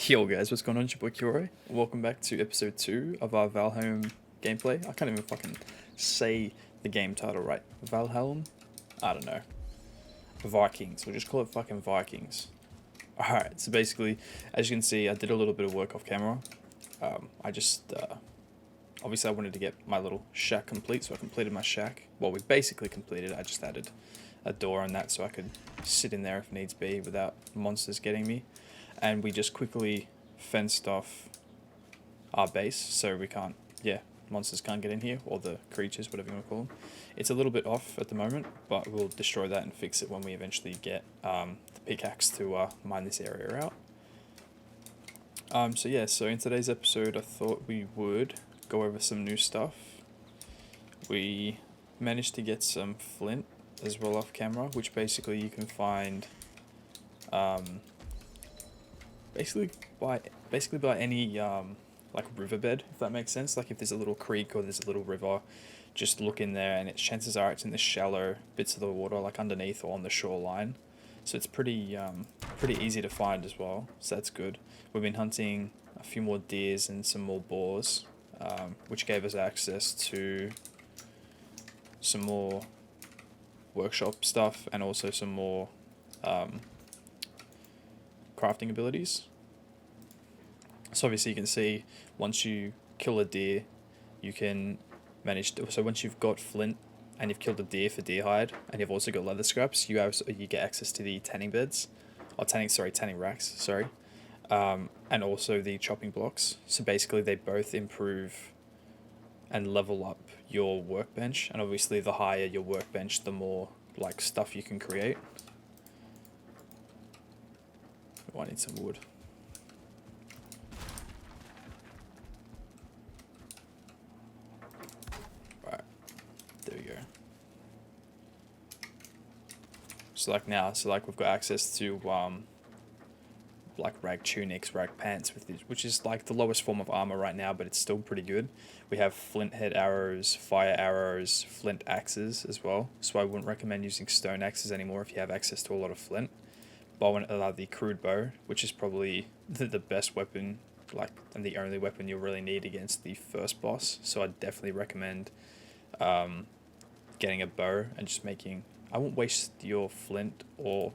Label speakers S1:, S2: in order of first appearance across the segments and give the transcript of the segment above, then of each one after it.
S1: Yo guys, what's going on? It's your boy Kilroy. Welcome back to episode 2 of our Valheim gameplay. I can't even fucking say the game title right. Valheim? I don't know. Vikings. We'll just call it fucking Vikings. Alright, so basically, as you can see, I did a little bit of work off camera. Obviously I wanted to get my little shack complete, so I completed my shack. Well, we basically completed. I just added a door on that so I could sit in there if needs be without monsters getting me. And we just quickly fenced off our base so monsters can't get in here, or the creatures, whatever you want to call them. It's a little bit off at the moment, but we'll destroy that and fix it when we eventually get the pickaxe to mine this area out. So in today's episode I thought we would go over some new stuff. We managed to get some flint as well off camera, which basically you can find basically by any like riverbed, if that makes sense. Like if there's a little creek or there's a little river, just look in there, and chances are it's in the shallow bits of the water, like underneath or on the shoreline. So it's pretty easy to find as well. So that's good. We've been hunting a few more deers and some more boars, which gave us access to some more workshop stuff and also some more crafting abilities. So obviously you can see once you kill a deer, you can manage to, so once you've got flint and you've killed a deer for deer hide, and you've also got leather scraps, you get access to the tanning beds, or tanning racks, and also the chopping blocks. So basically they both improve and level up your workbench, and obviously the higher your workbench, the more like stuff you can create. Oh, I need some wood. Right, there we go. So like we've got access to like rag tunics, rag pants, which is like the lowest form of armor right now, but it's still pretty good. We have flint head arrows, fire arrows, flint axes as well. So I wouldn't recommend using stone axes anymore if you have access to a lot of flint. Bow and the crude bow, which is probably the best weapon, like, and the only weapon you'll really need against the first boss. So I'd definitely recommend getting a bow and just making. I won't waste your flint or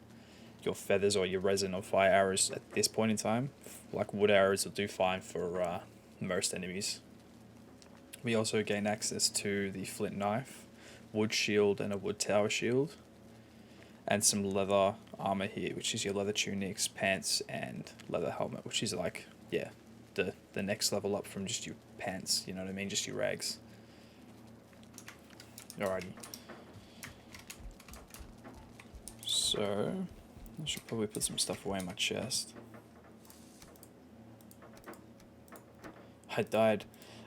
S1: your feathers or your resin or fire arrows at this point in time. Like wood arrows will do fine for most enemies. We also gain access to the flint knife, wood shield, and a wood tower shield, and some leather armor here, which is your leather tunics, pants, and leather helmet, which is like, yeah, the next level up from just your pants, you know what I mean, just your rags. Alrighty. So, I should probably put some stuff away in my chest. I died.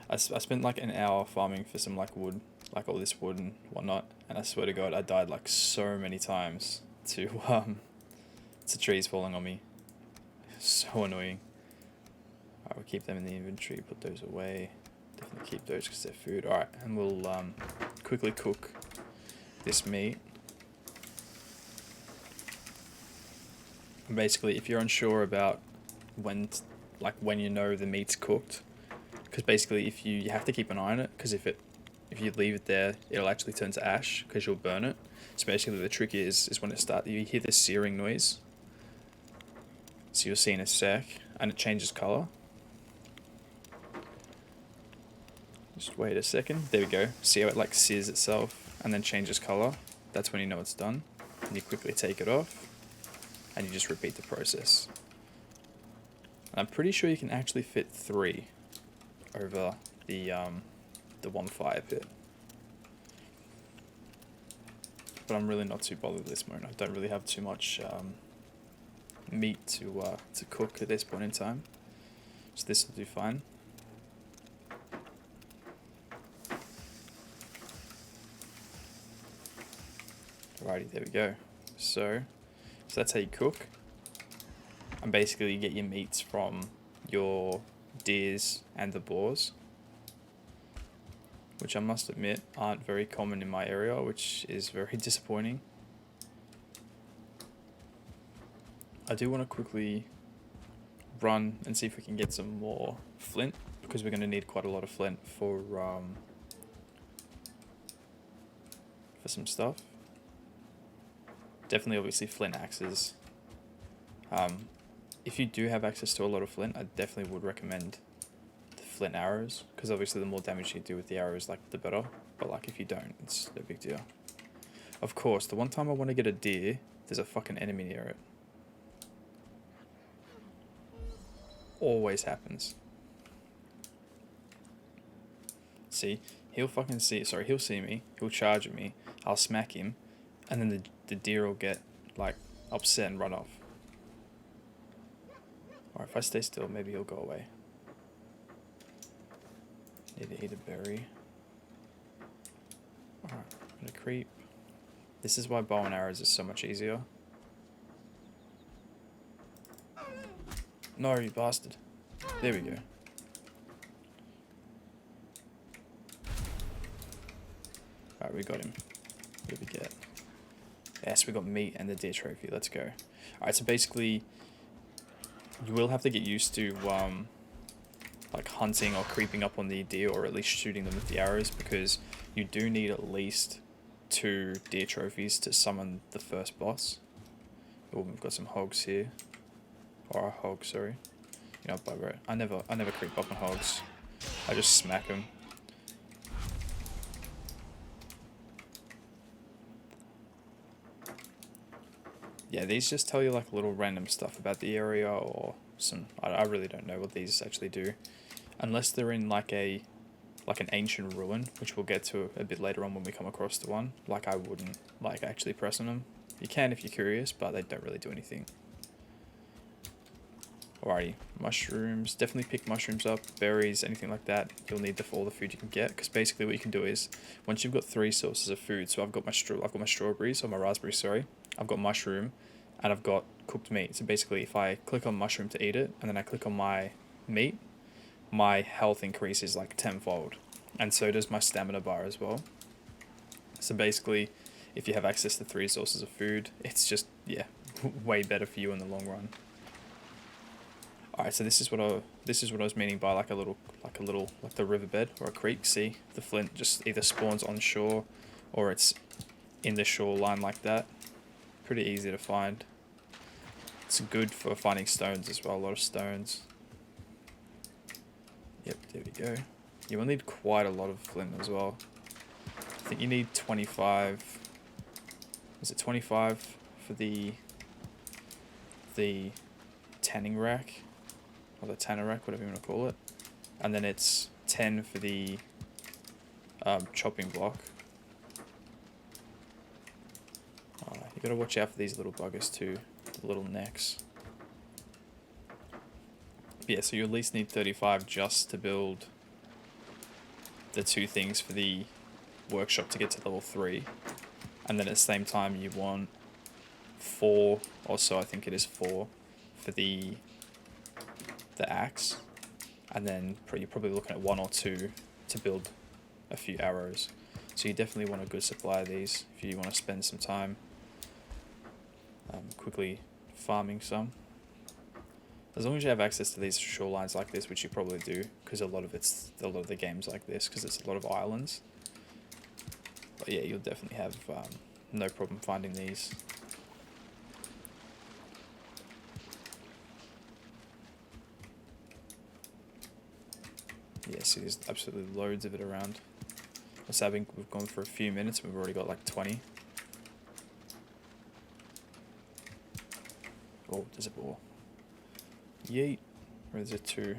S1: I spent like an hour farming for some like wood, like all this wood and whatnot, and I swear to God, I died like so many times to trees falling on me. So annoying. Alright, we'll keep them in the inventory, put those away. Definitely keep those because they're food. Alright, and we'll quickly cook this meat. And basically, if you're unsure about when you know the meat's cooked, because basically if you have to keep an eye on it, because if you leave it there, it'll actually turn to ash because you'll burn it. So basically the trick is when it starts, you hear this searing noise. So you'll see in a sec, and it changes color. Just wait a second. There we go. See how it like sears itself and then changes color? That's when you know it's done. And you quickly take it off, and you just repeat the process. I'm pretty sure you can actually fit 3 over the one fire pit. But I'm really not too bothered this moment. I don't really have too much meat to cook at this point in time. So this will do fine. Alrighty, there we go. So that's how you cook. And basically you get your meats from your deers and the boars, which I must admit aren't very common in my area, which is very disappointing. I do want to quickly run and see if we can get some more flint, because we're going to need quite a lot of flint for some stuff. Definitely, obviously, flint axes. If you do have access to a lot of flint, I definitely would recommend the flint arrows, because obviously the more damage you do with the arrows, like, the better. But like, if you don't, it's no big deal. Of course, the one time I want to get a deer, there's a fucking enemy near it. Always happens. See, he'll fucking see. Sorry, he'll see me. He'll charge at me. I'll smack him, and then the deer will get like upset and run off. Or if I stay still, maybe he'll go away. Need to eat a berry. Alright, I'm gonna creep. This is why bow and arrows is so much easier. No, you bastard. There we go. Alright, we got him. What did we get? Yes, we got meat and the deer trophy. Let's go. Alright, so basically, you will have to get used to like hunting or creeping up on the deer, or at least shooting them with the arrows, because you do need at least 2 deer trophies to summon the first boss. Oh, we've got some hogs here. Or a hog, sorry. You know, bugger it. I never creep up on hogs. I just smack them. Yeah, these just tell you like little random stuff about the area, or some. I really don't know what these actually do, unless they're in like an ancient ruin, which we'll get to a bit later on when we come across the one. Like, I wouldn't like actually press on them. You can if you're curious, but they don't really do anything. Alrighty, mushrooms. Definitely pick mushrooms up, berries, anything like that. You'll need all the food you can get, because basically what you can do is, once you've got 3 sources of food, so I've got my strawberries, or my raspberries, sorry. I've got mushroom, and I've got cooked meat. So basically, if I click on mushroom to eat it, and then I click on my meat, my health increases like 10-fold, and so does my stamina bar as well. So basically, if you have access to 3 sources of food, it's just, yeah, way better for you in the long run. Alright, so this is what I was meaning by like the riverbed or a creek. See, the flint just either spawns on shore, or it's in the shoreline like that. Pretty easy to find. It's good for finding stones as well, a lot of stones. Yep, there we go. You will need quite a lot of flint as well. I think you need 25. Is it 25 for the tanning rack? Or the tanner rack, whatever you want to call it. And then it's 10 for the chopping block. You gotta watch out for these little buggers too, the little necks. But yeah, so you at least need 35 just to build the 2 things for the workshop to get to level 3. And then at the same time you want 4, or so I think it is 4, for the axe, and then you're probably looking at 1 or 2 to build a few arrows. So you definitely want a good supply of these if you want to spend some time quickly farming some. As long as you have access to these shorelines like this, which you probably do, because a lot of the games like this, because it's a lot of islands. But yeah, you'll definitely have no problem finding these. Yeah, see, there's absolutely loads of it around. We've gone for a few minutes and we've already got like 20. Oh, there's a boar. Yeet. Or is it 2?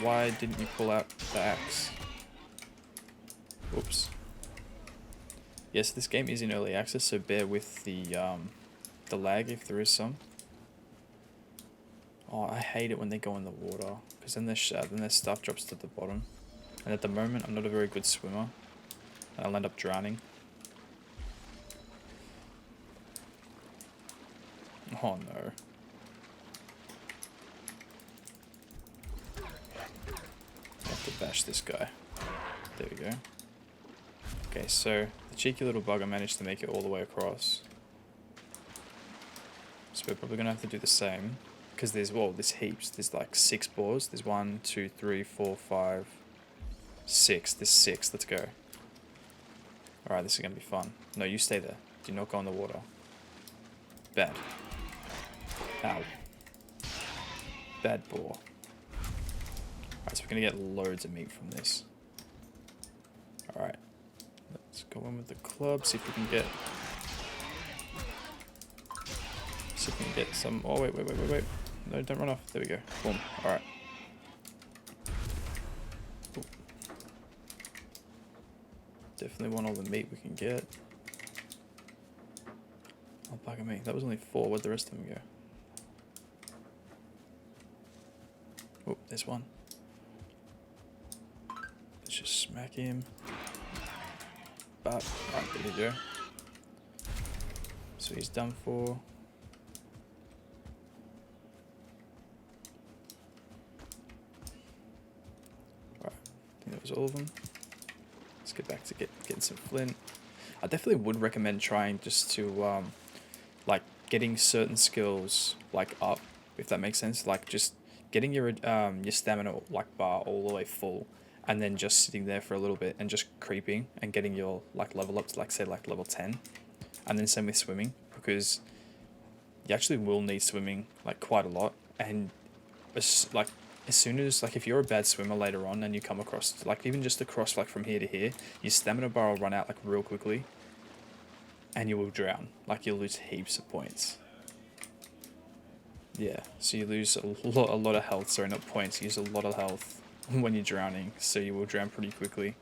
S1: Why didn't you pull out the axe? Oops. Yes, this game is in early access, so bear with the lag if there is some. Oh, I hate it when they go in the water, because then their stuff drops to the bottom. And at the moment, I'm not a very good swimmer, and I'll end up drowning. Oh no. I have to bash this guy. There we go. Okay, so the cheeky little bugger managed to make it all the way across. So we're probably going to have to do the same. because there's heaps. There's like 6 boars. There's 1, 2, 3, 4, 5, 6. There's 6. Let's go. Alright, this is going to be fun. No, you stay there. Do not go in the water. Bad. Ow. Bad boar. Alright, so we're going to get loads of meat from this. Alright. Let's go in with the club, see if we can get... See if we can get some... Oh, wait. No, don't run off. There we go. Boom. Alright. Definitely want all the meat we can get. Oh, bugger me. That was only 4. Where'd the rest of them go? Oh, there's one. Let's just smack him. But, alright, there we go. So he's done for. Alright, I think that was all of them. Let's get back to getting some flint. I definitely would recommend trying just to, like, getting certain skills, like, up, if that makes sense. Like, just getting your stamina, like, bar all the way full, and then just sitting there for a little bit and just creeping and getting your, like, level up to, like, say, like, level 10. And then same with swimming, because you actually will need swimming, like, quite a lot. And, as soon as, like, if you're a bad swimmer later on and you come across, like, even just across, like, from here to here, your stamina bar will run out, like, real quickly. And you will drown. Like, you'll lose heaps of points. Yeah, so you lose a lot of health. Sorry, not points. You use a lot of health when you're drowning, so you will drown pretty quickly.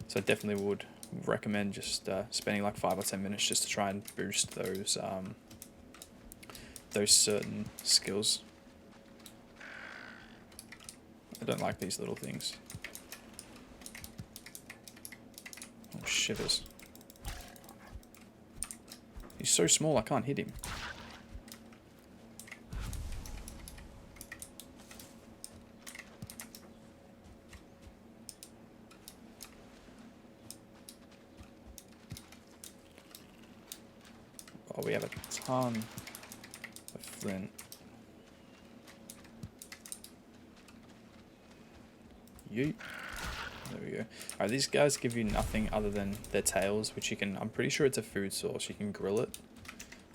S1: So I definitely would recommend just spending, like, 5 or 10 minutes just to try and boost those certain skills. I don't like these little things. Oh, shivers. He's so small, I can't hit him. Oh, we have a ton of flint. Yeet. There we go. Alright, these guys give you nothing other than their tails, which you can... I'm pretty sure it's a food source. You can grill it.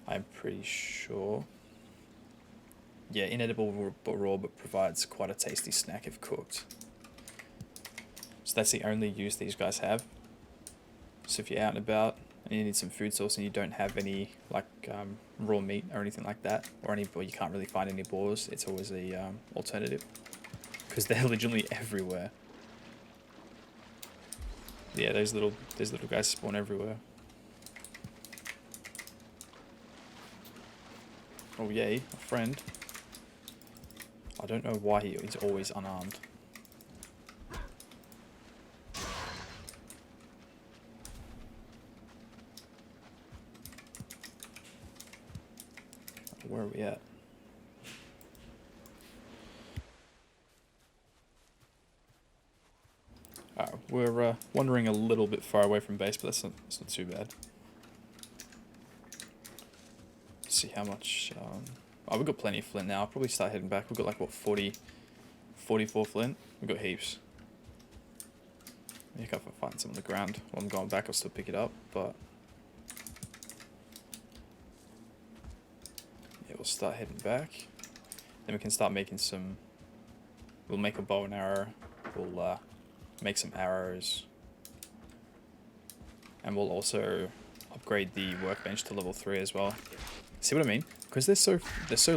S1: I'm pretty sure. Yeah, inedible but raw, but provides quite a tasty snack if cooked. So that's the only use these guys have. So if you're out and about and you need some food source and you don't have any, like, raw meat or anything like that, or you can't really find any boars, it's always a alternative. Because they're literally everywhere. Yeah, those little guys spawn everywhere. Oh yay, a friend. I don't know why he's always unarmed. Where are we at? We're wandering a little bit far away from base, but that's not too bad. Let's see how much... oh, we've got plenty of flint now. I'll probably start heading back. We've got like, what, 44 flint? We've got heaps. Maybe if I find some on the ground while I'm going back, I'll still pick it up, but... yeah, we'll start heading back. Then we can start making some... we'll make a bow and arrow. We'll make some arrows. And we'll also upgrade the workbench to level 3 as well. See what I mean? Because they're so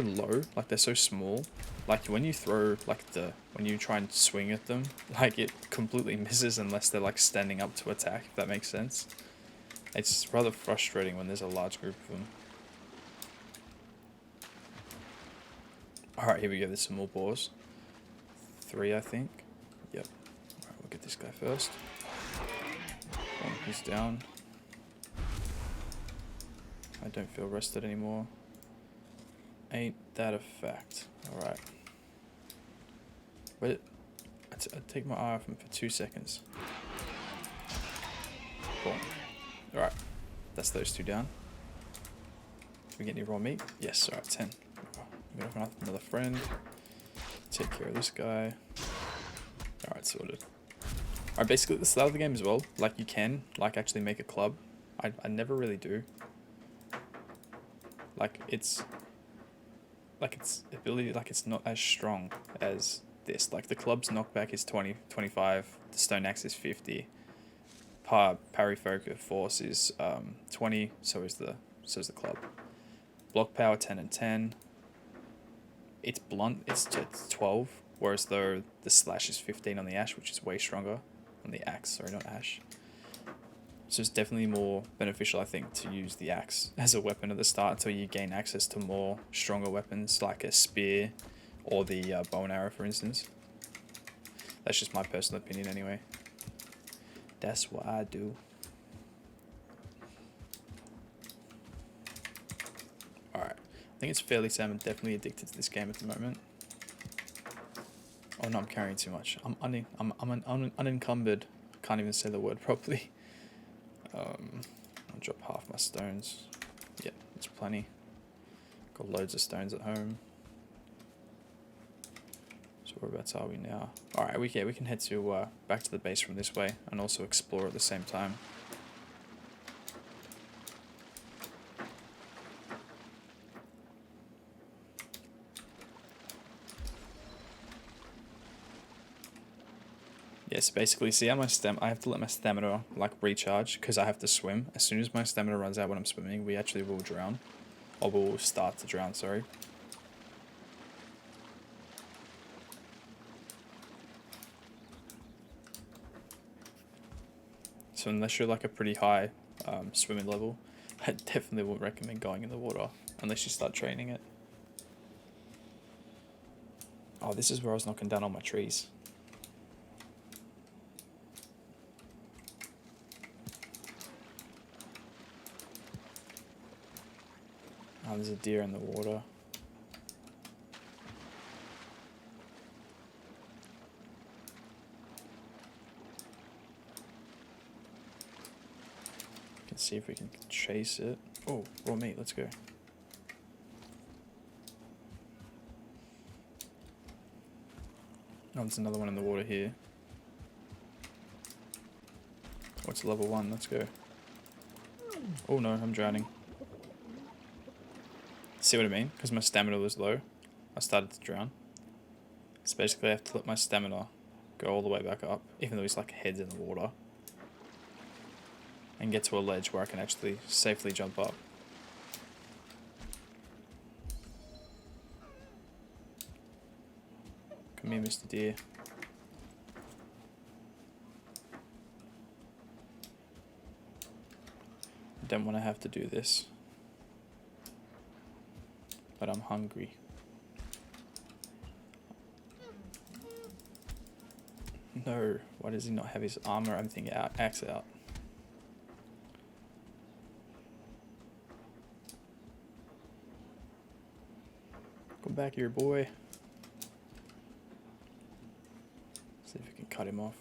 S1: low, like they're so small. Like when you throw, like when you try and swing at them, like it completely misses unless they're like standing up to attack, if that makes sense. It's rather frustrating when there's a large group of them. Alright, here we go, there's some more boars. 3, I think. Yep. Alright, we'll get this guy first. Oh, he's down. I don't feel rested anymore. Ain't that a fact? Alright. Wait, I take my eye off him for 2 seconds. Boom. Alright. That's those 2 down. Did we get any raw meat? Yes, alright, 10. I'm gonna run another friend. Take care of this guy. Alright, sorted. Alright, basically at the start of the game as well, like you can, like actually make a club. I never really do. Like its ability, like it's not as strong as this. Like the club's knockback is 20, 25, the stone axe is 50. Parry focus force is 20, so is the club. Block power 10 and 10. It's blunt, it's 12, whereas though the slash is 15 on the ash, which is way stronger on the axe, sorry, not ash. So it's definitely more beneficial, I think, to use the axe as a weapon at the start until you gain access to more stronger weapons like a spear or the bow and arrow, for instance. That's just my personal opinion anyway. That's what I do. Alright, I think it's fairly safe. I'm definitely addicted to this game at the moment. Oh no, I'm carrying too much. I'm unencumbered. Can't even say the word properly. I'll drop half my stones. Yeah, there's plenty. Got loads of stones at home. So whereabouts are we now? Alright, we can head to back to the base from this way and also explore at the same time. Yes, basically, see how my I have to let my stamina like recharge because I have to swim. As soon as my stamina runs out when I'm swimming, we actually will drown. Or we'll start to drown, sorry. So unless you're like a pretty high swimming level, I definitely wouldn't recommend going in the water unless you start training it. Oh, this is where I was knocking down all my trees. Oh, there's a deer in the water. Let's see if we can chase it. Oh, raw meat, let's go. Oh, there's another one in the water here. What's level 1? Let's go. Oh no, I'm drowning. See what I mean? Because my stamina was low, I started to drown. So basically I have to let my stamina go all the way back up, even though it's like heads in the water. And get to a ledge where I can actually safely jump up. Come here, Mr. Deer. I don't want to have to do this. But I'm hungry. No, why does he not have his armor or everything out, axe out? Come back here, boy. See if we can cut him off.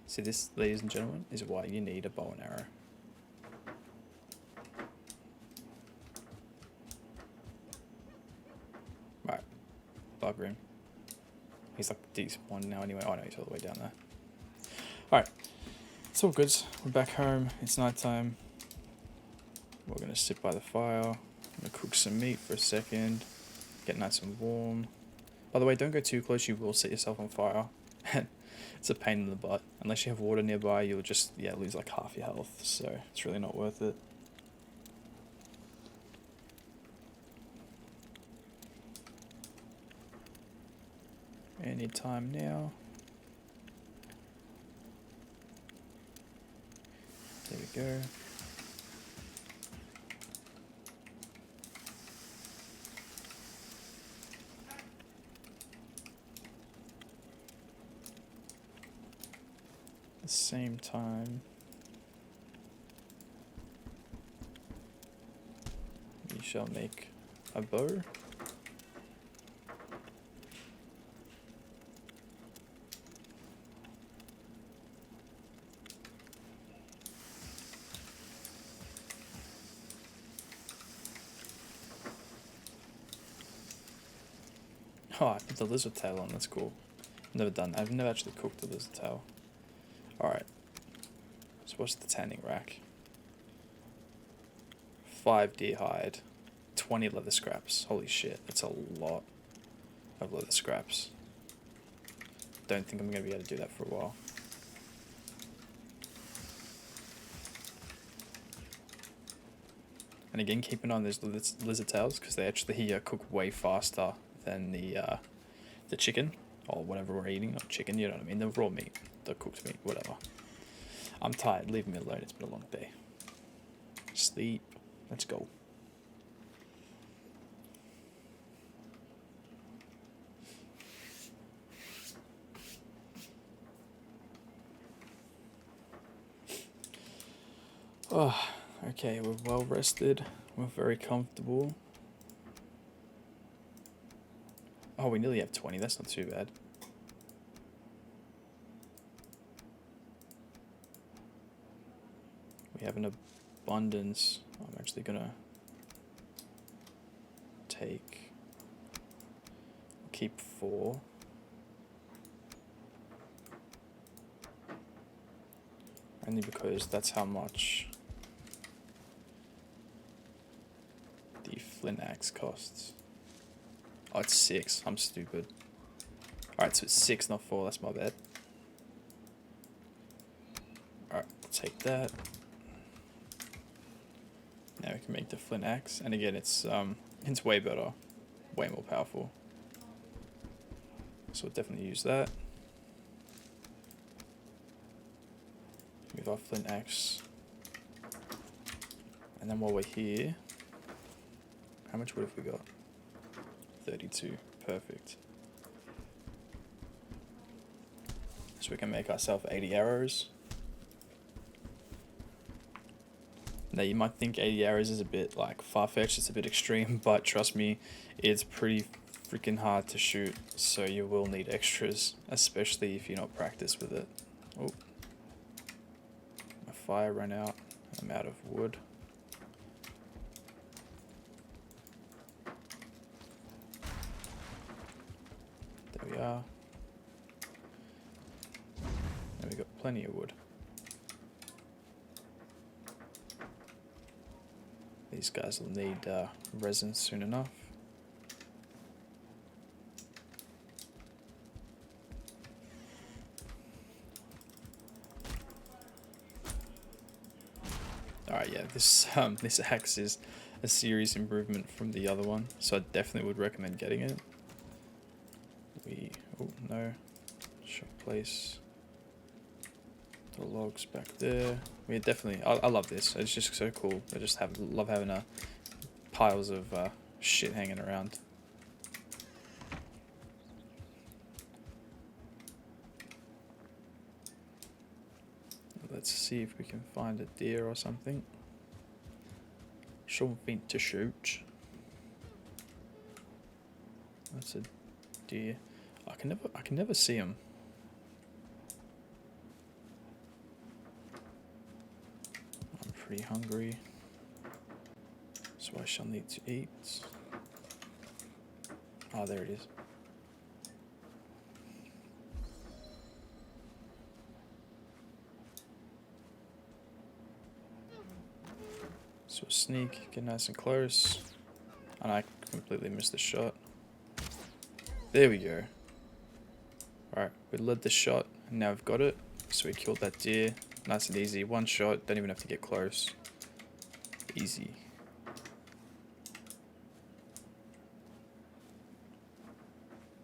S1: See, this, ladies and gentlemen, is why you need a bow and arrow. Right, bugger him. He's like despawned now anyway. Oh no, he's all the way down there. Alright, it's all good. We're back home. It's night time. We're gonna sit by the fire. I'm gonna cook some meat for a second. Get nice and warm. By the way, don't go too close, you will set yourself on fire. It's a pain in the butt. Unless you have water nearby, you'll just, lose like half your health. So it's really not worth it. Any time now. There we go. At the same time, we shall make a bow. Oh, I put the lizard tail on. That's cool. Never done that. I've never actually cooked the lizard tail. Alright. So what's the tanning rack? 5 deer hide. 20 leather scraps. Holy shit. That's a lot of leather scraps. Don't think I'm going to be able to do that for a while. And again, keep an eye on those lizard tails, because they actually cook way faster than the chicken, or whatever we're eating. Not chicken, you know what I mean, the raw meat, the cooked meat, whatever. I'm tired, leave me alone, it's been a long day. Sleep, let's go. Oh, okay, we're well rested, we're very comfortable. Oh, we nearly have 20, that's not too bad. We have an abundance. I'm actually gonna keep 4. Only because that's how much the flint axe costs. Oh, it's 6. I'm stupid. Alright, so it's 6, not 4. That's my bad. Alright, take that. Now we can make the flint axe. And again, it's way better. Way more powerful. So we'll definitely use that. Move our flint axe. And then while we're here, how much wood have we got? 32. Perfect. So we can make ourselves 80 arrows. Now you might think 80 arrows is a bit like far-fetched, it's a bit extreme, but trust me, it's pretty freaking hard to shoot, so you will need extras, especially if you're not practiced with it. Oh, my fire ran out, I'm out of wood. There we are. Now we got plenty of wood. These guys will need resin soon enough. Alright, yeah, this axe is a serious improvement from the other one, so I definitely would recommend getting it. Oh no, should place the logs back there. We definitely, I love this. It's just so cool. I just love having piles of shit hanging around. Let's see if we can find a deer or something. Something to shoot. That's a deer. I can never see him. I'm pretty hungry, so I shall need to eat. Ah, there it is. So sneak, get nice and close. And I completely missed the shot. There we go. Alright, we led the shot, and now we've got it. So we killed that deer. Nice and easy. One shot, don't even have to get close. Easy.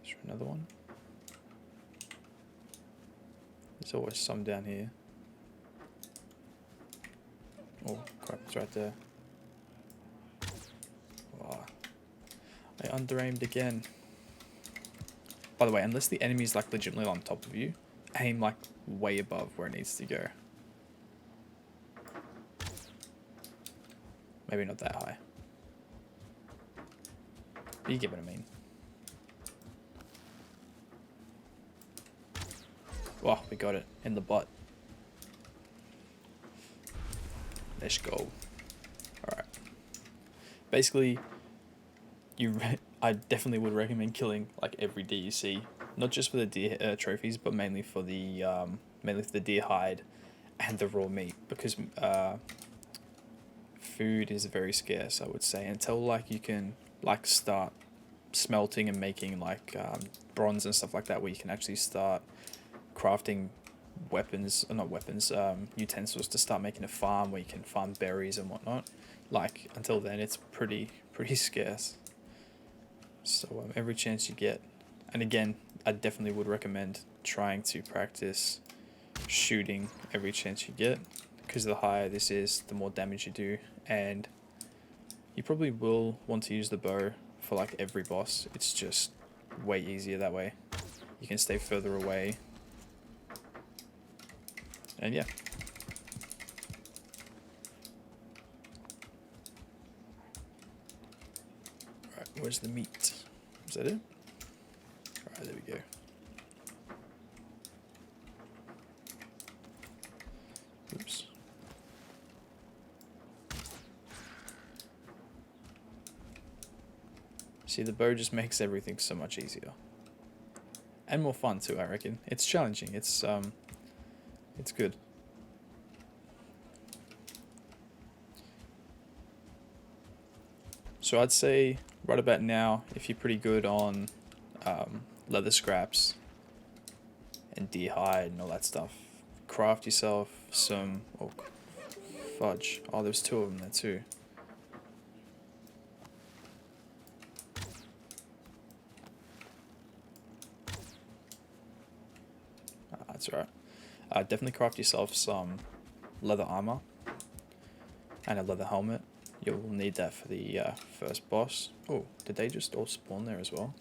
S1: Is there another one? There's always some down here. Oh crap, it's right there. Oh, I under-aimed again. By the way, unless the enemy's like legitimately on top of you, aim like way above where it needs to go. Maybe not that high. But you get what I mean. Oh, we got it in the butt. Let's go. Alright. Basically, I definitely would recommend killing like every deer you see, not just for the deer trophies, but mainly for the deer hide and the raw meat, because food is very scarce, I would say, until like you can like start smelting and making like bronze and stuff like that, where you can actually start crafting weapons, or not weapons, utensils to start making a farm where you can farm berries and whatnot. Like until then, it's pretty scarce. So every chance you get, and again, I definitely would recommend trying to practice shooting every chance you get, because the higher this is, the more damage you do, and you probably will want to use the bow for like every boss. It's just way easier that way. You can stay further away, and yeah. Right, where's the meat? Is that it? Alright, there we go. Oops. See, the bow just makes everything so much easier. And more fun too, I reckon. It's challenging, it's good. So I'd say right about now, if you're pretty good on leather scraps and deer hide and all that stuff, craft yourself some... Oh, fudge. Oh, there's two of them there too. That's alright. Definitely craft yourself some leather armor and a leather helmet. You'll need that for the first boss. Oh, did they just all spawn there as well?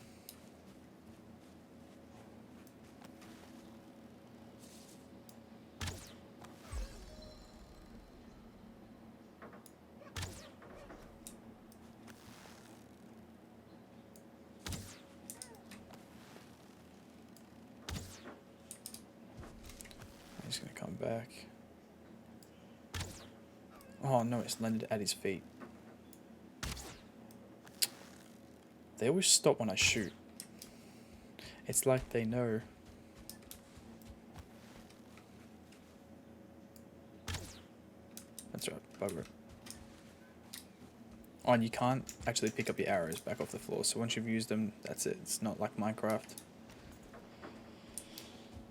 S1: He's gonna come back. Oh no, it's landed at his feet. They always stop when I shoot. It's like they know. That's right, bugger. Oh, and you can't actually pick up your arrows back off the floor, so once you've used them, that's it. It's not like Minecraft,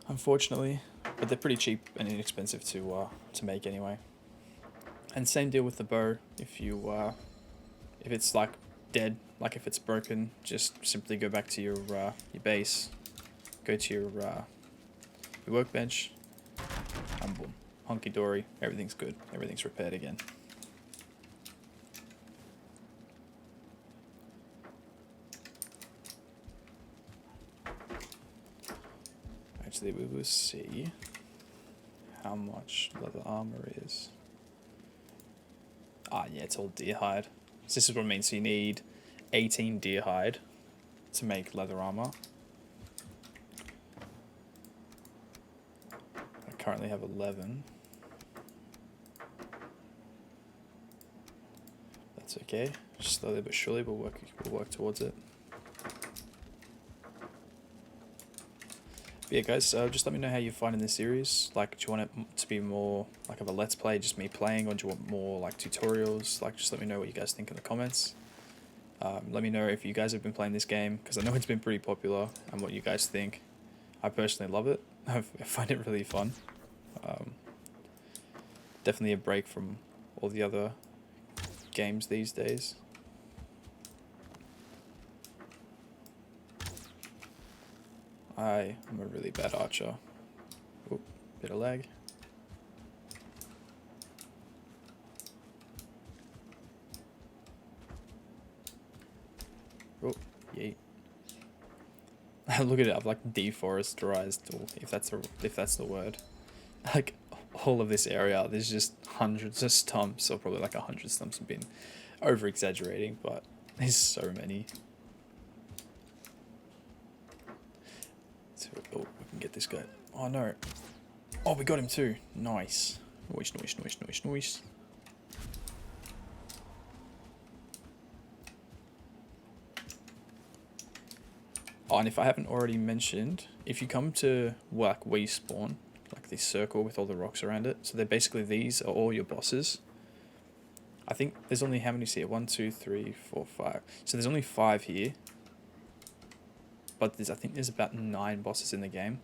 S1: unfortunately. But they're pretty cheap and inexpensive to make anyway. And same deal with the bow. If it's like dead, like if it's broken, just simply go back to your base, go to your workbench, and boom, hunky dory, everything's good, everything's repaired again. Actually, we will see how much leather armor is. Ah, yeah, it's all deer hide. So this is what it means. So you need 18 deer hide to make leather armor. I currently have 11. That's okay. Slowly but surely we'll work towards it. But yeah, guys, just let me know how you're finding this series. Like, do you want it to be more like of a let's play, just me playing, or do you want more like tutorials? Like, just let me know what you guys think in the comments. Let me know if you guys have been playing this game, because I know it's been pretty popular, and what you guys think. I personally love it. I find it really fun. Definitely a break from all the other games these days. I am a really bad archer. Oop, bit of lag. Oh, yeet. Look at it, I've like deforested, or if that's the word. Like all of this area, there's just hundreds of stumps, or probably like 100 stumps. I've been over exaggerating, but there's so many. So, oh, we can get this guy. Oh no. Oh, we got him too. Nice. Noise, noise, noise, noise, noise. Oh, and if I haven't already mentioned, if you come to like where you spawn, like this circle with all the rocks around it, so they're basically, these are all your bosses. I think there's only, how many here? 1, 2, 3, 4, 5. So there's only 5 here. But I think there's about 9 bosses in the game.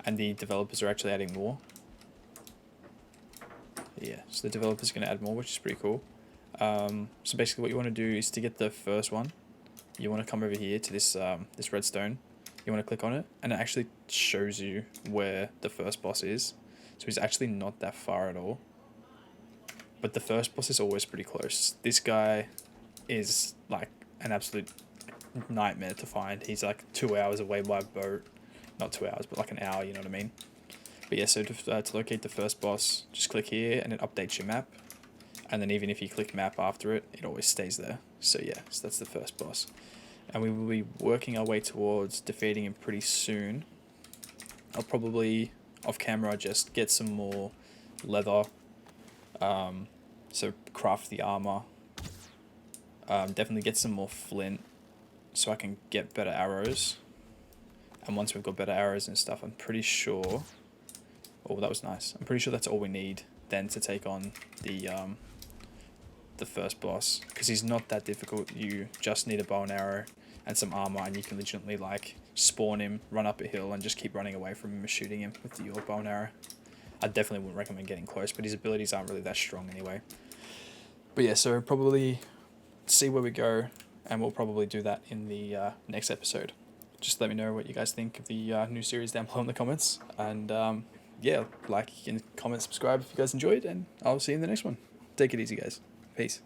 S1: And the developers are actually adding more. Yeah, so the developers are going to add more, which is pretty cool. So basically what you want to do is, to get the first one, you want to come over here to this this redstone. You want to click on it, and it actually shows you where the first boss is. So he's actually not that far at all. But the first boss is always pretty close. This guy is like an absolute nightmare to find. He's like 2 hours away by boat. Not 2 hours, but like an hour, you know what I mean? But yeah, so to locate the first boss, just click here and it updates your map. And then even if you click map after it, it always stays there. So yeah, so that's the first boss. And we will be working our way towards defeating him pretty soon. I'll probably, off camera, just get some more leather. So craft the armor. Definitely get some more flint so I can get better arrows. And once we've got better arrows and stuff, I'm pretty sure... Oh, that was nice. I'm pretty sure that's all we need then to take on the first boss. Because he's not that difficult. You just need a bow and arrow and some armor, and you can legitimately like spawn him, run up a hill, and just keep running away from him and shooting him with your bow and arrow. I definitely wouldn't recommend getting close, but his abilities aren't really that strong anyway. But yeah, so probably see where we go, and we'll probably do that in the next episode. Just let me know what you guys think of the new series down below in the comments. And yeah, like and comment, subscribe if you guys enjoyed, and I'll see you in the next one. Take it easy, guys. Peace.